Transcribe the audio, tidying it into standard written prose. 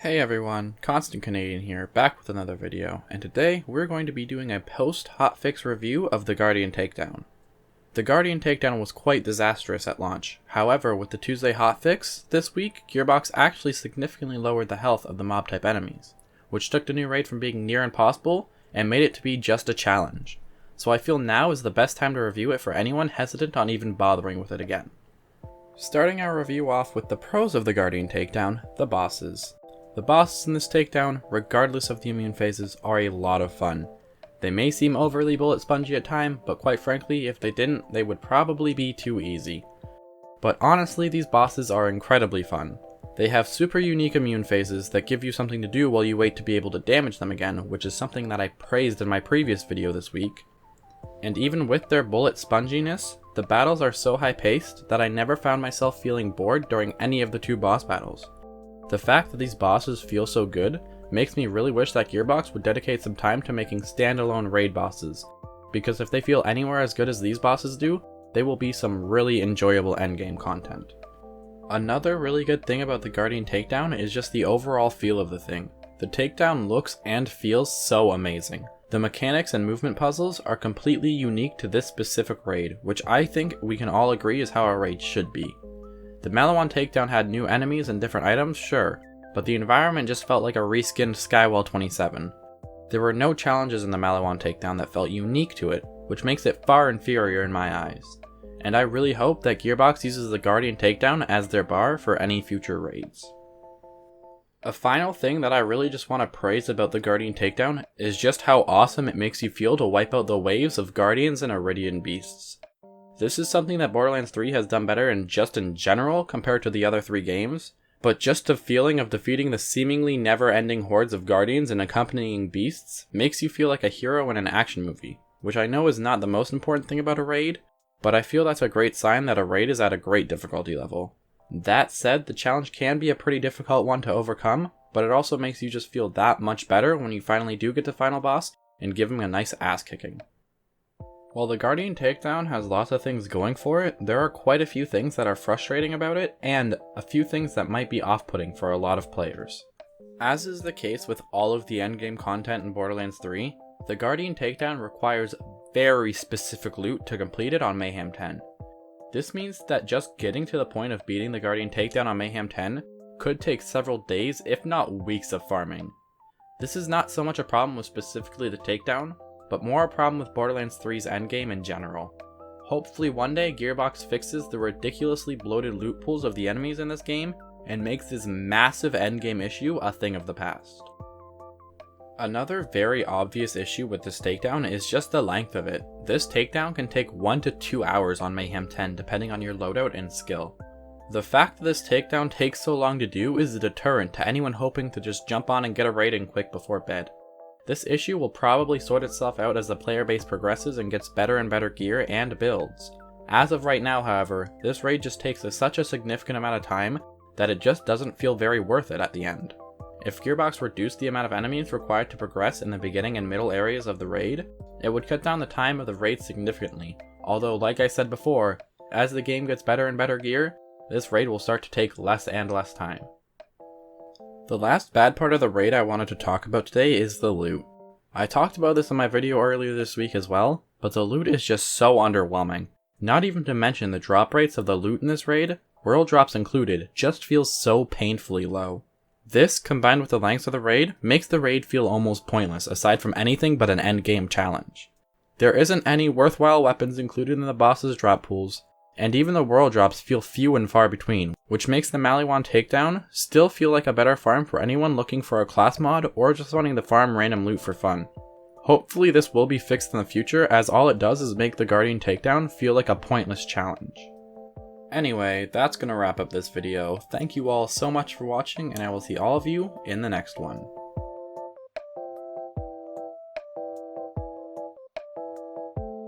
Hey everyone, Constant Canadian here, back with another video, and today we're going to be doing a post-hotfix review of the Guardian Takedown. The Guardian Takedown was quite disastrous at launch, however with the Tuesday hotfix, this week Gearbox actually significantly lowered the health of the mob type enemies, which took the new raid from being near impossible and made it to be just a challenge. So I feel now is the best time to review it for anyone hesitant on even bothering with it again. Starting our review off with the pros of the Guardian Takedown, the bosses. The bosses in this takedown, regardless of the immune phases, are a lot of fun. They may seem overly bullet spongy at times, but quite frankly, if they didn't, they would probably be too easy. But honestly, these bosses are incredibly fun. They have super unique immune phases that give you something to do while you wait to be able to damage them again, which is something that I praised in my previous video this week. And even with their bullet sponginess, the battles are so high paced that I never found myself feeling bored during any of the two boss battles. The fact that these bosses feel so good makes me really wish that Gearbox would dedicate some time to making standalone raid bosses, because if they feel anywhere as good as these bosses do, they will be some really enjoyable endgame content. Another really good thing about the Guardian Takedown is just the overall feel of the thing. The takedown looks and feels so amazing. The mechanics and movement puzzles are completely unique to this specific raid, which I think we can all agree is how a raid should be. The Malawan Takedown had new enemies and different items, sure, but the environment just felt like a reskinned Skywell 27. There were no challenges in the Malawan Takedown that felt unique to it, which makes it far inferior in my eyes. And I really hope that Gearbox uses the Guardian Takedown as their bar for any future raids. A final thing that I really just want to praise about the Guardian Takedown is just how awesome it makes you feel to wipe out the waves of Guardians and Iridian beasts. This is something that Borderlands 3 has done better in general compared to the other three games, but just the feeling of defeating the seemingly never-ending hordes of Guardians and accompanying beasts makes you feel like a hero in an action movie, which I know is not the most important thing about a raid, but I feel that's a great sign that a raid is at a great difficulty level. That said, the challenge can be a pretty difficult one to overcome, but it also makes you just feel that much better when you finally do get to final boss and give him a nice ass kicking. While the Guardian Takedown has lots of things going for it, there are quite a few things that are frustrating about it, and a few things that might be off-putting for a lot of players. As is the case with all of the endgame content in Borderlands 3, the Guardian Takedown requires very specific loot to complete it on Mayhem 10. This means that just getting to the point of beating the Guardian Takedown on Mayhem 10 could take several days, if not weeks of farming. This is not so much a problem with specifically the Takedown, but more a problem with Borderlands 3's endgame in general. Hopefully one day Gearbox fixes the ridiculously bloated loot pools of the enemies in this game and makes this massive endgame issue a thing of the past. Another very obvious issue with this takedown is just the length of it. This takedown can take 1 to 2 hours on Mayhem 10 depending on your loadout and skill. The fact that this takedown takes so long to do is a deterrent to anyone hoping to just jump on and get a raid in quick before bed. This issue will probably sort itself out as the player base progresses and gets better and better gear and builds. As of right now, however, this raid just takes such a significant amount of time that it just doesn't feel very worth it at the end. If Gearbox reduced the amount of enemies required to progress in the beginning and middle areas of the raid, it would cut down the time of the raid significantly, although like I said before, as the game gets better and better gear, this raid will start to take less and less time. The last bad part of the raid I wanted to talk about today is the loot. I talked about this in my video earlier this week as well, but the loot is just so underwhelming. Not even to mention the drop rates of the loot in this raid, world drops included, just feels so painfully low. This, combined with the length of the raid, makes the raid feel almost pointless aside from anything but an endgame challenge. There isn't any worthwhile weapons included in the boss's drop pools, and even the world drops feel few and far between, which makes the Malawan Takedown still feel like a better farm for anyone looking for a class mod or just wanting to farm random loot for fun. Hopefully this will be fixed in the future, as all it does is make the Guardian Takedown feel like a pointless challenge. Anyway, that's gonna wrap up this video. Thank you all so much for watching, and I will see all of you in the next one.